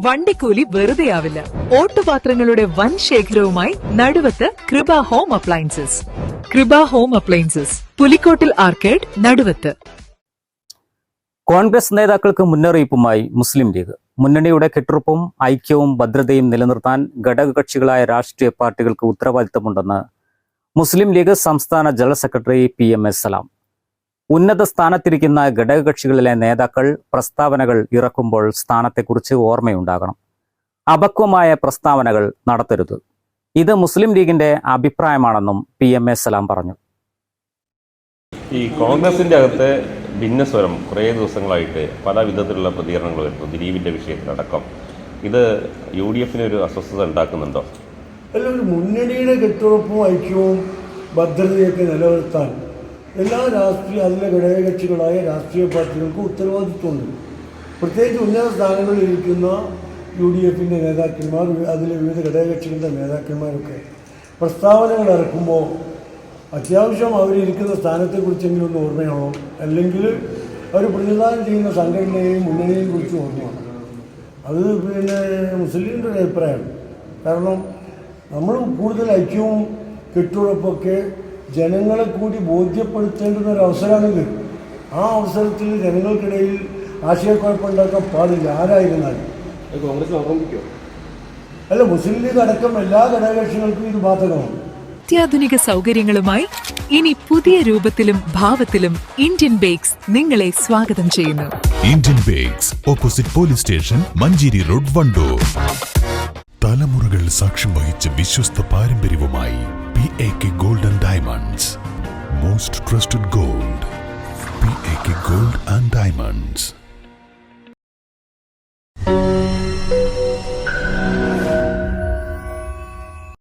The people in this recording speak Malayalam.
വണ്ടിക്കൂലി വെറുതെയാവില്ല. ഓട്ടുപാത്രങ്ങളുടെ വൻ ശേഖരവുമായി നടുവത്ത് കൃപ ഹോം അപ്ലയൻസസ്. കൃപ ഹോം അപ്ലയൻസസ്, പുലിക്കോട്ടിൽ ആർക്കേഡ്, നടുവത്ത്. കോൺഗ്രസ് നേതാക്കൾക്ക് മുന്നറിയിപ്പുമായി മുസ്ലിം ലീഗ്. മുന്നണിയുടെ കെട്ടുറപ്പും ഐക്യവും ഭദ്രതയും നിലനിർത്താൻ ഘടകകക്ഷികളായ രാഷ്ട്രീയ പാർട്ടികൾക്ക് ഉത്തരവാദിത്തമുണ്ടെന്ന് മുസ്ലിം ലീഗ് സംസ്ഥാന ജനറൽ സെക്രട്ടറി PMS സലാം. ഉന്നത സ്ഥാനത്തിരിക്കുന്ന ഘടകകക്ഷികളിലെ നേതാക്കൾ പ്രസ്താവനകൾ ഇറക്കുമ്പോൾ സ്ഥാനത്തെക്കുറിച്ച് ഓർമ്മയുണ്ടാകണം. അപക്വമായ പ്രസ്താവനകൾ നടത്തരുത്. ഇത് മുസ്ലിം ലീഗിന്റെ അഭിപ്രായമാണെന്നും PMS സലാം പറഞ്ഞു. ഈ കോൺഗ്രസിന്റെ അകത്ത് ഭിന്നസ്വരം കുറേ ദിവസങ്ങളായിട്ട് പല വിധത്തിലുള്ള പ്രതികരണങ്ങൾ വരുന്നു. ദിലീപിന്റെ വിഷയത്തിലടക്കം ഇത് UDF ഒരു അസ്വസ്ഥത ഉണ്ടാക്കുന്നുണ്ടോ? അല്ല, ഒരു മുന്നണിയുടെ കെട്ടുറപ്പും ഐക്യവും ഭദ്രതയൊക്കെ നിലനിർത്താൻ എല്ലാ അതിലെ ഘടകകക്ഷികളായ രാഷ്ട്രീയ പാർട്ടികൾക്ക് ഉത്തരവാദിത്വമുണ്ട്. പ്രത്യേകിച്ച് ഉന്നത സ്ഥാനങ്ങളിൽ ഇരിക്കുന്ന UDFന്റെ നേതാക്കന്മാർ, അതിലെ വിവിധ ഘടകകക്ഷികളുടെ നേതാക്കന്മാരൊക്കെ പ്രസ്താവനകൾ ഇറക്കുമ്പോൾ അത്യാവശ്യം അവരിയ്ക്കുന്ന സ്ഥാനത്തെക്കുറിച്ചെങ്കിലും ഒന്ന് ഓർമ്മയാണോ, അല്ലെങ്കിൽ അവർ പ്രതിനിധാനം ചെയ്യുന്ന സംഘടനയെയും മുന്നണിയെയും കുറിച്ച് ഓർമ്മയാണ്. അത് മുസ്ലിമിൻ്റെ ഒരു അഭിപ്രായമാണ്. കാരണം നമ്മൾ കൂടുതൽ ഐക്യവും കെട്ടുറപ്പൊക്കെ ജനങ്ങളെ കൂടി ബോധ്യപ്പെടുത്തേണ്ടുന്ന ഒരു അവസരമാണിത്. ആ അവസരത്തിൽ ജനങ്ങൾക്കിടയിൽ ആശയക്കുഴപ്പമുണ്ടാക്കാൻ പാടില്ല, ആരായിരുന്നാലും. അല്ല, മുസ്ലിം ലീഗ് അടക്കം എല്ലാ ഘടകകക്ഷികൾക്കും ഇത് ബാധകമാണ്. അത്യാധുനിക സൗകര്യങ്ങളുമായി ഇനി പുതിയ രൂപത്തിലും ഭാവത്തിലും ഇന്ത്യൻ ബേക്സ് നിങ്ങളെ സ്വാഗതം ചെയ്യുന്നു. Indian bakes, opposite police station, Manjeri road, Wandoor. തലമുറകൾ സാക്ഷ്യം വഹിച്ച വിശ്വസ്ത പാരമ്പര്യവുമായി PAK Gold and Diamonds. Most trusted gold. PAK Gold and Diamonds.